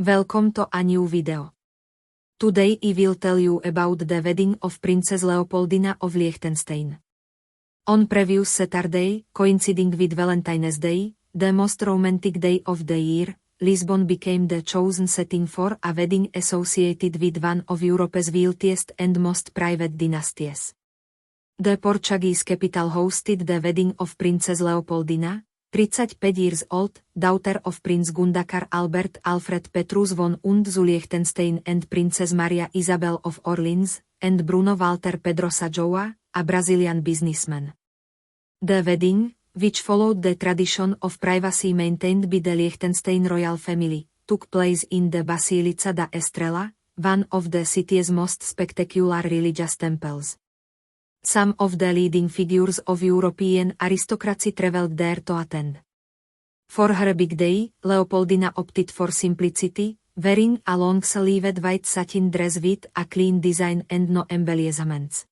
Welcome to a new video. Today I will tell you about the wedding of Princess Leopoldina of Liechtenstein. On previous Saturday, coinciding with Valentine's Day, the most romantic day of the year, Lisbon became the chosen setting for a wedding associated with one of Europe's wealthiest and most private dynasties. The Portuguese capital hosted the wedding of Princess Leopoldina, 35 years old, daughter of Prince Gundakar Albert Alfred Petrus von und zu Liechtenstein and Princess Maria Isabel of Orleans, and Bruno Walter Pedrosa Joa, a Brazilian businessman. The wedding, which followed the tradition of privacy maintained by the Liechtenstein royal family, took place in the Basilica da Estrela, one of the city's most spectacular religious temples. Some of the leading figures of European aristocracy traveled there to attend. For her big day, Leopoldina opted for simplicity, wearing a long-sleeved white satin dress with a clean design and no embellishments.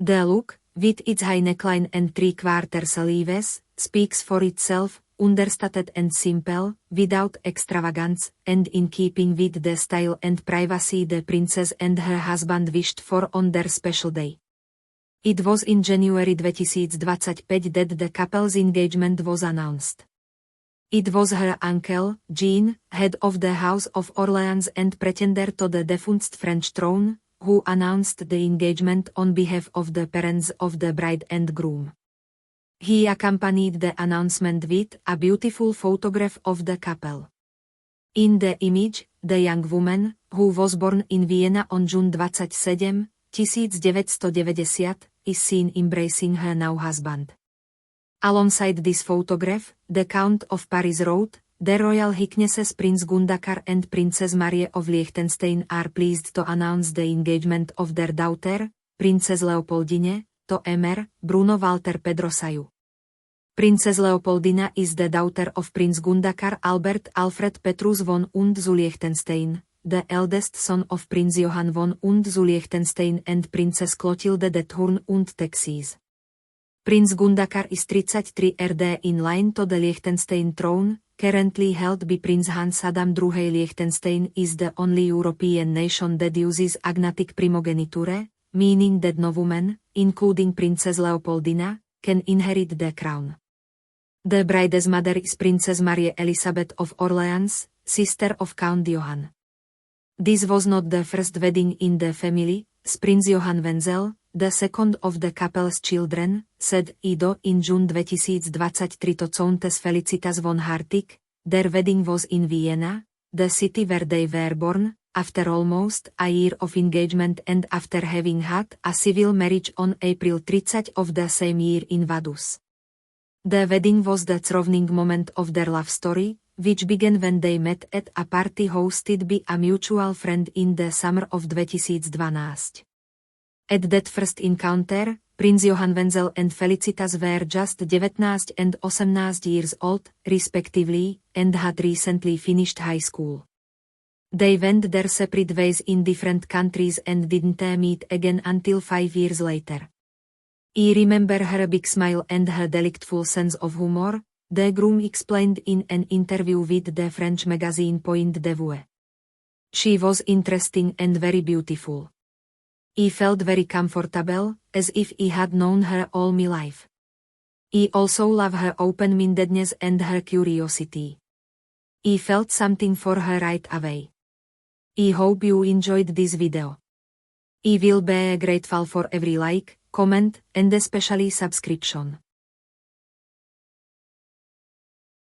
The look, with its high neckline and three-quarter sleeves, speaks for itself, understated and simple, without extravagance, and in keeping with the style and privacy the princess and her husband wished for on their special day. It was in January 2025 that the couple's engagement was announced. It was her uncle, Jean, head of the House of Orleans and pretender to the defunct French throne, who announced the engagement on behalf of the parents of the bride and groom. He accompanied the announcement with a beautiful photograph of the couple. In the image, the young woman, who was born in Vienna on June 27, 1990, is seen embracing her now husband. Alongside this photograph, the Count of Paris wrote, "The Royal Highnesses Prince Gundakar and Princess Marie of Liechtenstein are pleased to announce the engagement of their daughter, Princess Leopoldine, to Emir Bruno Walter Pedrosaju. Princess Leopoldina is the daughter of Prince Gundakar Albert Alfred Petrus von und zu Liechtenstein, the eldest son of Prince Johann von und zu Liechtenstein and Princess Clotilde de Thurn und Texis. Prince Gundakar is 33 RD in line to the Liechtenstein throne, currently held by Prince Hans Adam II. Liechtenstein is the only European nation that uses agnatic primogeniture, meaning that no woman, including Princess Leopoldina, can inherit the crown. The bride's mother is Princess Marie Elizabeth of Orleans, sister of Count Johann. This was not the first wedding in the family, Prince Johann Wenzel, the second of the couple's children, said Ido in June 2023 to Countess Felicitas von Hartig. Their wedding was in Vienna, the city where they were born, after almost a year of engagement and after having had a civil marriage on April 30 of the same year in Vaduz. The wedding was the crowning moment of their love story, which began when they met at a party hosted by a mutual friend in the summer of 2012. At that first encounter, Prince Johann Wenzel and Felicitas were just 19 and 18 years old, respectively, and had recently finished high school. They went their separate ways in different countries and didn't meet again until 5 years later. I remember her big smile and her delightful sense of humor, the groom explained in an interview with the French magazine Point de Vue. She was interesting and very beautiful. I felt very comfortable, as if I had known her all my life. I also love her open-mindedness and her curiosity. I felt something for her right away. I hope you enjoyed this video. I will be grateful for every like, comment, and especially subscription.